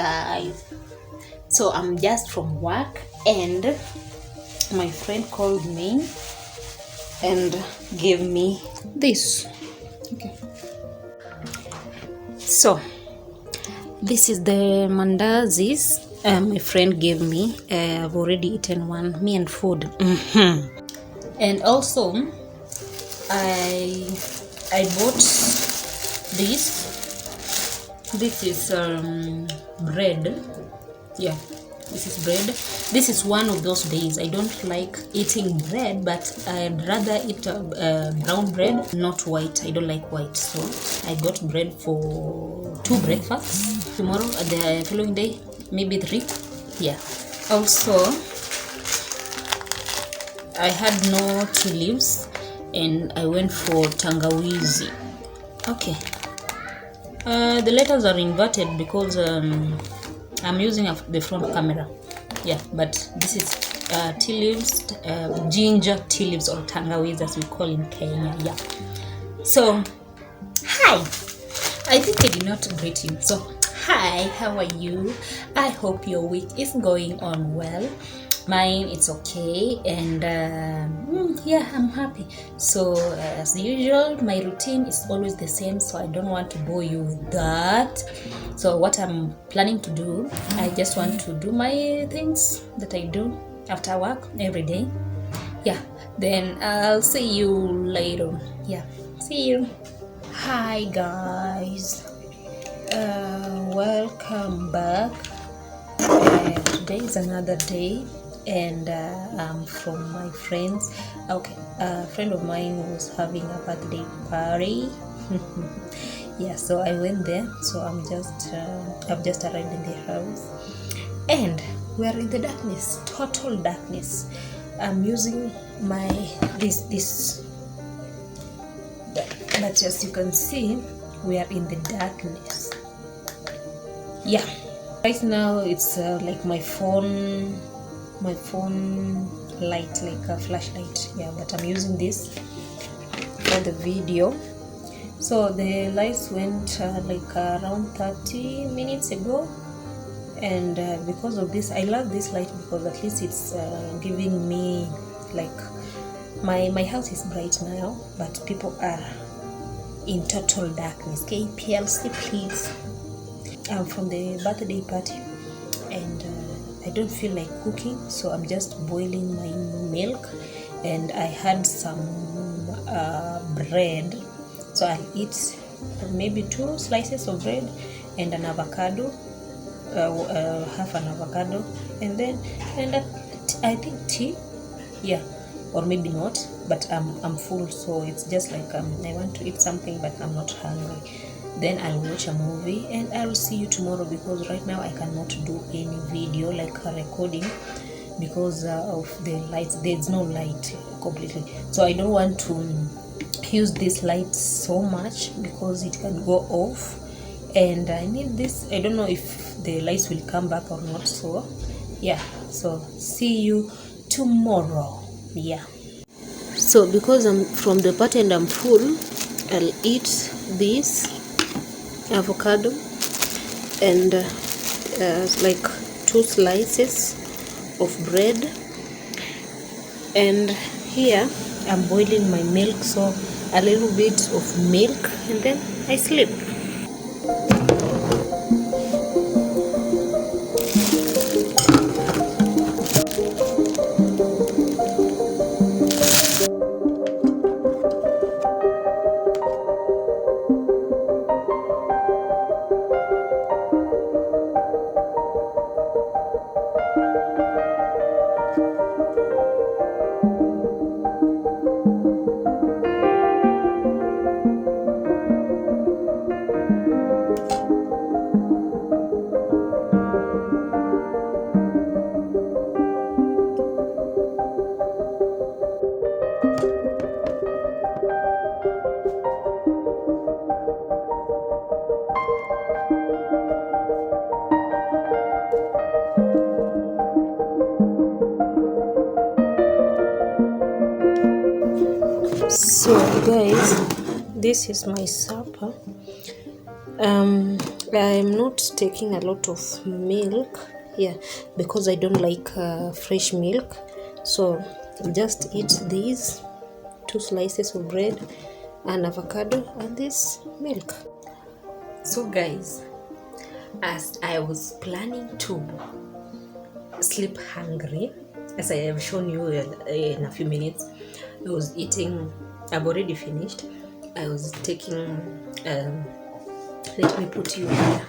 guys. So I'm just from work and my friend called me and gave me this. Okay. So this is the mandazis my friend gave me. I've already eaten one, me and food. And also I bought this. This is bread. Yeah, this is bread. This is one of those days I don't like eating bread, but I'd rather eat brown bread, not white. I don't like white, so I got bread for 2 breakfasts. Tomorrow, the following day, maybe 3. Yeah. Also, I had no tea leaves and I went for tangawizi. Okay. The letters are inverted because I'm using the front camera. Yeah, but this is tea leaves, ginger tea leaves, or tangawizi as we call in Kenya. Yeah. So, hi. I think I did not greet you. So, hi, how are you? I hope your week is going on well. Mine, it's okay, and yeah, I'm happy. So as usual, my routine is always the same, so I don't want to bore you with that. So what I'm planning to do, I just want to do my things that I do after work every day. Yeah, then I'll see you later. Yeah, see you. Hi guys, welcome back. Today is another day, and I'm from my friends. Okay, a friend of mine was having a birthday party. Yeah, so I went there. So I've just arrived in the house, and we are in the darkness, total darkness. I'm using my this, but as you can see, we are in the darkness. Yeah. Right now it's like my phone light, like a flashlight. Yeah, but I'm using this for the video. So the lights went like around 30 minutes ago, and because of this, I love this light because at least it's giving me, like, my house is bright now, but people are in total darkness. KPLC, please. I'm from the birthday party, and I don't feel like cooking, so I'm just boiling my milk, and I had some bread, so I'll eat maybe 2 slices of bread and an avocado, half an avocado, and I think tea. Yeah, or maybe not, but I'm full, so it's just like I want to eat something, but I'm not hungry. Then I'll watch a movie, and I'll see you tomorrow, because right now I cannot do any video, like a recording, because of the lights. There's no light completely, so I don't want to use this light so much because it can go off, and I need this. I don't know if the lights will come back or not, so yeah, so see you tomorrow. Yeah, so because I'm from the party and I'm full, I'll eat this avocado and like 2 slices of bread, and here I'm boiling my milk, so a little bit of milk, and then I sleep. So guys, this is my supper. I'm not taking a lot of milk, yeah, because I don't like fresh milk. So just eat these 2 slices of bread, an avocado, and this milk. So guys, as I was planning to sleep hungry, as I have shown you in a few minutes, I was eating. I've already finished. I was taking let me put you here.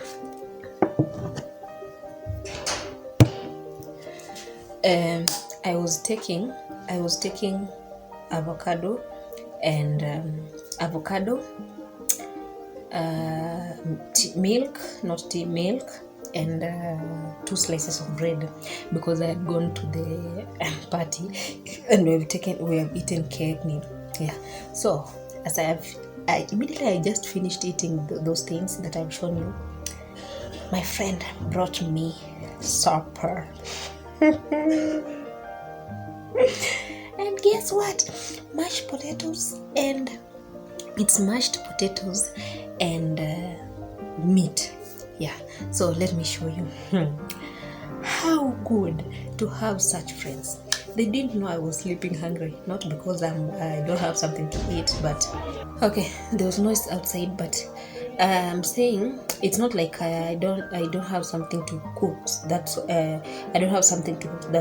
I was taking avocado and milk, not tea, milk, and 2 slices of bread, because I had gone to the party and we have eaten cake. Yeah. So as I immediately just finished eating those things that I've shown you. My friend brought me supper. And guess what? Mashed potatoes, and it's mashed potatoes and meat. Yeah, so let me show you. How good to have such friends. They didn't know I was sleeping hungry, not because I don't have something to eat, but okay, there was noise outside, but I'm saying it's not like I don't have something to cook. That's I don't have something to cook.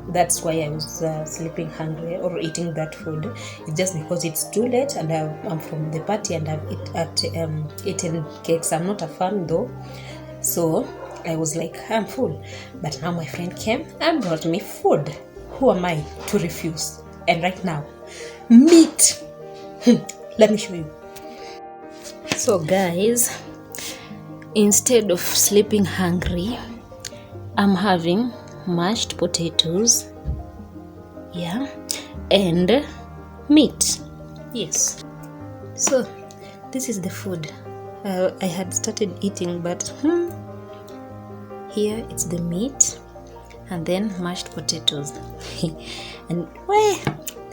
That's why I was sleeping hungry or eating that food. It's just because it's too late and I'm from the party and I've eaten cakes. I'm not a fan though, so I was like, I'm full. But now my friend came and brought me food. Who am I to refuse? And right now, meat. Let me show you. So guys, instead of sleeping hungry, I'm having mashed potatoes, yeah, and meat. Yes. So this is the food. I had started eating, but here it's the meat and then mashed potatoes. And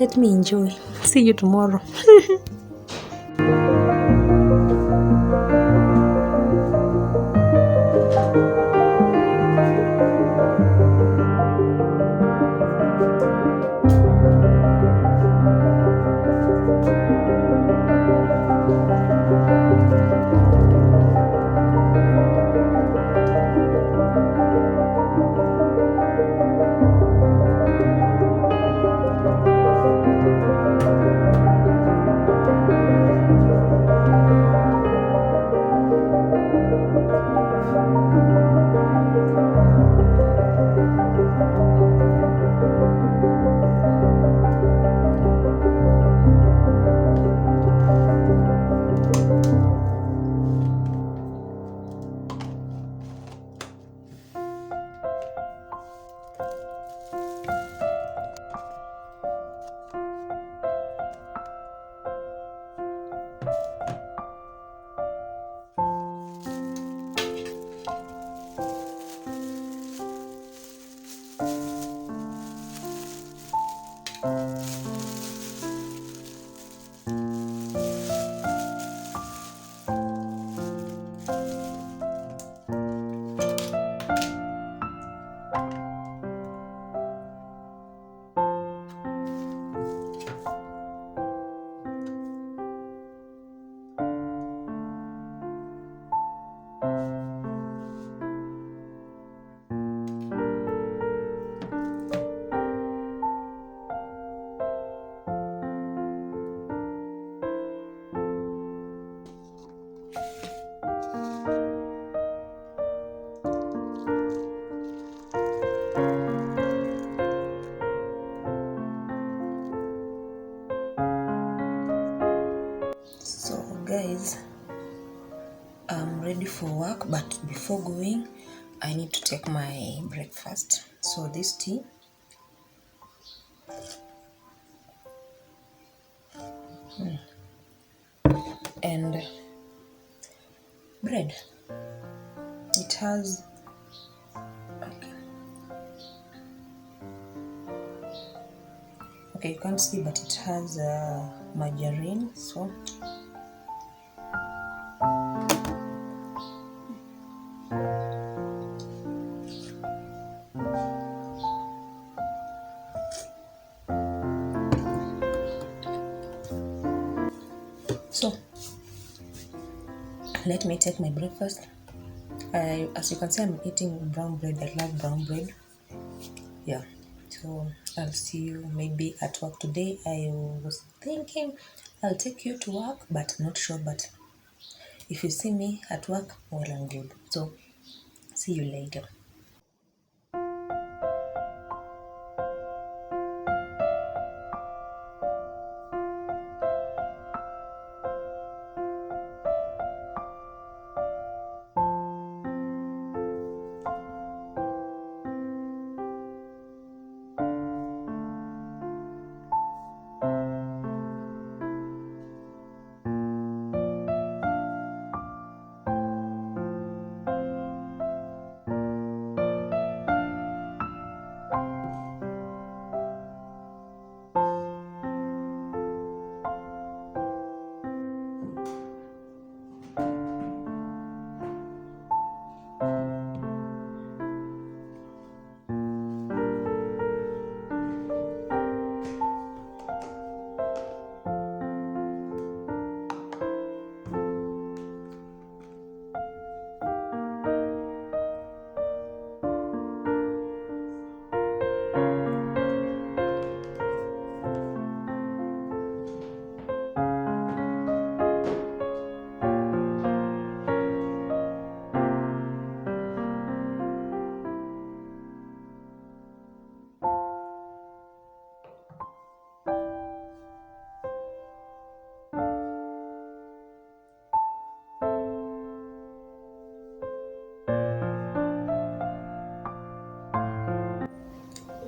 let me enjoy. See you tomorrow. So guys, I'm ready for work, but before going I need to take my breakfast. So this tea, and bread. It has okay, you can't see, but it has margarine. So So let me take my breakfast. As you can see, I'm eating brown bread. I love brown bread. Yeah, so I'll see you maybe at work today. I was thinking I'll take you to work, but not sure. But if you see me at work, well and good. So see you later.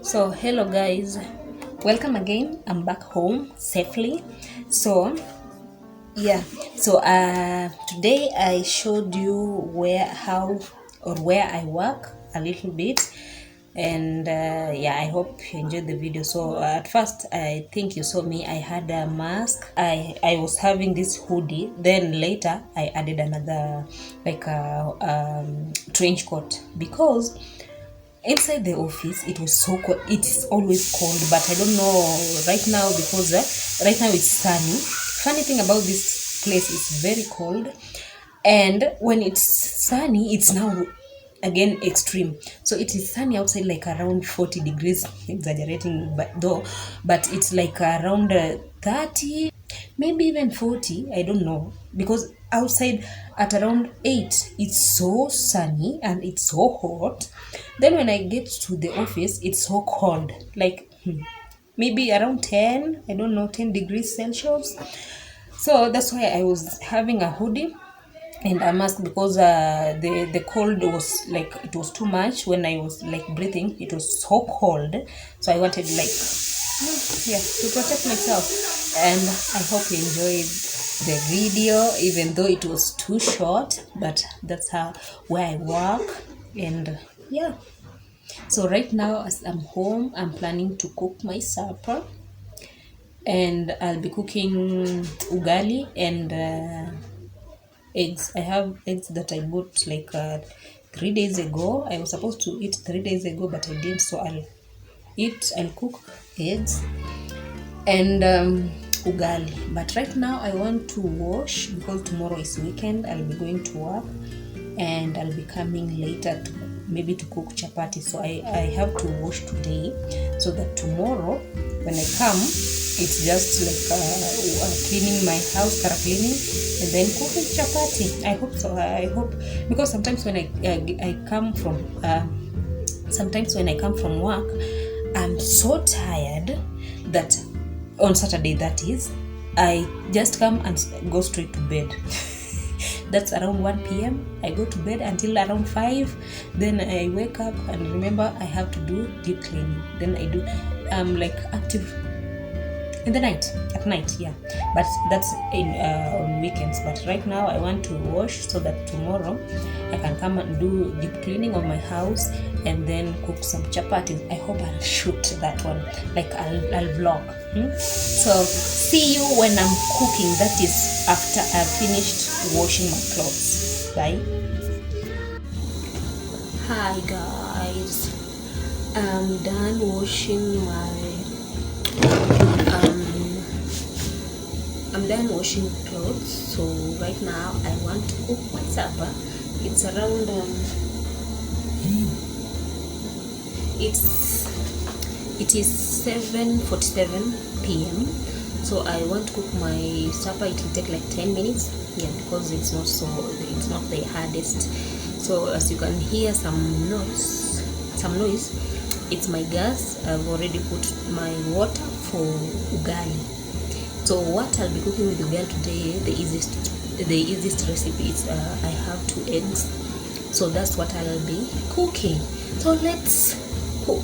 So hello guys, welcome again. I'm back home safely. So yeah, so today I showed you where I work a little bit, and yeah, I hope you enjoyed the video. So at first, I think you saw me, I had a mask. I was having this hoodie, then later I added another, like a trench coat, because inside the office it was so cold. It is always cold, but I don't know right now, because right now it's sunny. Funny thing about this place is very cold, and when it's sunny it's now again extreme. So it is sunny outside like around 40 degrees, exaggerating but it's like around 30, maybe even 40, I don't know, because outside at around 8 it's so sunny and it's so hot. Then when I get to the office it's so cold, like maybe around 10, I don't know, 10 degrees Celsius. So that's why I was having a hoodie and a mask, because the cold was like, it was too much. When I was like breathing, it was so cold, so I wanted, like, yeah, to protect myself. And I hope you enjoyed the video, even though it was too short, but that's how where I work. And yeah, so right now as I'm home, I'm planning to cook my supper, and I'll be cooking ugali and eggs. I have eggs that I bought like 3 days ago. I was supposed to eat 3 days ago, but I didn't. So I'll cook eggs and ugali. But right now I want to wash, because tomorrow is weekend. I'll be going to work, and I'll be coming later to maybe to cook chapati. So I have to wash today, so that tomorrow when I come, it's just like cleaning my house, thorough cleaning, and then cooking chapati. I hope so. I hope, because sometimes when I come from work, I'm so tired that on Saturday, that is, I just come and go straight to bed. That's around 1 p.m. I go to bed until around 5. Then I wake up and remember I have to do deep cleaning. Then I do like active in the night, at night, yeah. But that's in on weekends. But right now I want to wash, so that tomorrow I can come and do deep cleaning of my house, and then cook some chapatis. I hope I'll shoot that one, like I'll vlog. So see you when I'm cooking. That is after I've finished washing my clothes. Bye. Hi guys, I'm done washing my done washing clothes, so right now I want to cook my supper. It's around it is 7:47 p.m. so I want to cook my supper. It will take like 10 minutes, yeah, because it's not the hardest. So as you can hear some noise, it's my gas. I've already put my water for ugali. So what I'll be cooking with ugali today, the easiest recipe is I have 2 eggs, so that's what I'll be cooking. So let's cook.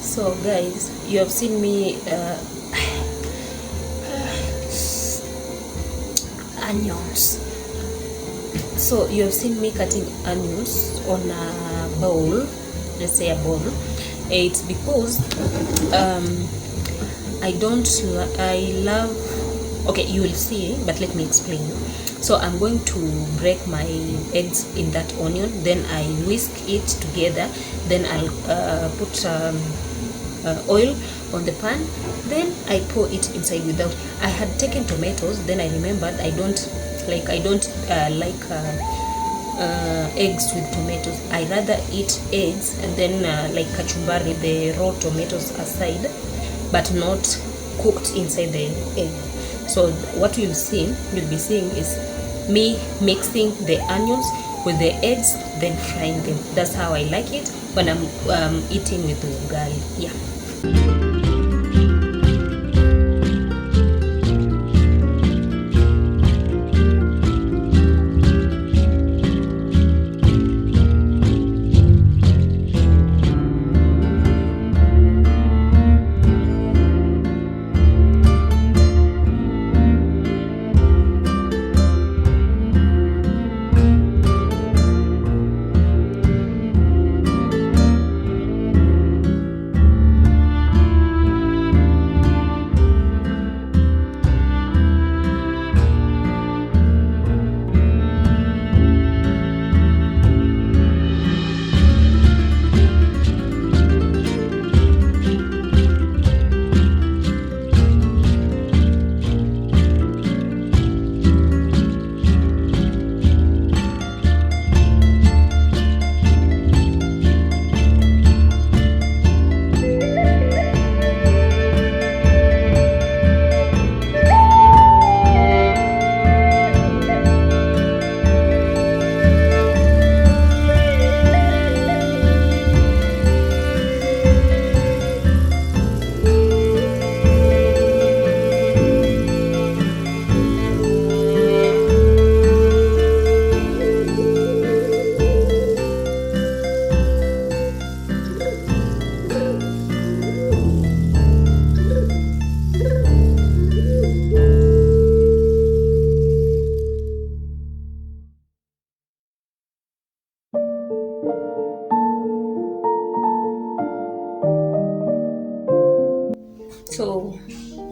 So guys, you have seen me onions. So you have seen me cutting onions on a bowl, let's say a bowl. It's because I love, okay, you will see, but let me explain. So I'm going to break my eggs in that onion, then I whisk it together, then I'll put oil on the pan, then I pour it inside without. I had taken tomatoes, then I remembered I don't like eggs with tomatoes. I rather eat eggs and then like kachumbari, the raw tomatoes aside, but not cooked inside the egg. So what you'll be seeing is me mixing the onions with the eggs, then frying them. That's how I like it when I'm eating with ugali. Yeah.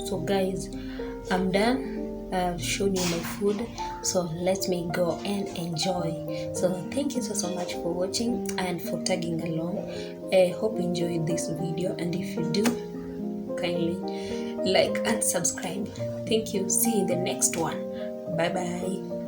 So guys, I'm done. I've shown you my food, so let me go and enjoy. So thank you so much for watching and for tagging along. I hope you enjoyed this video, and if you do, kindly like and subscribe. Thank you. See you in the next one. Bye bye.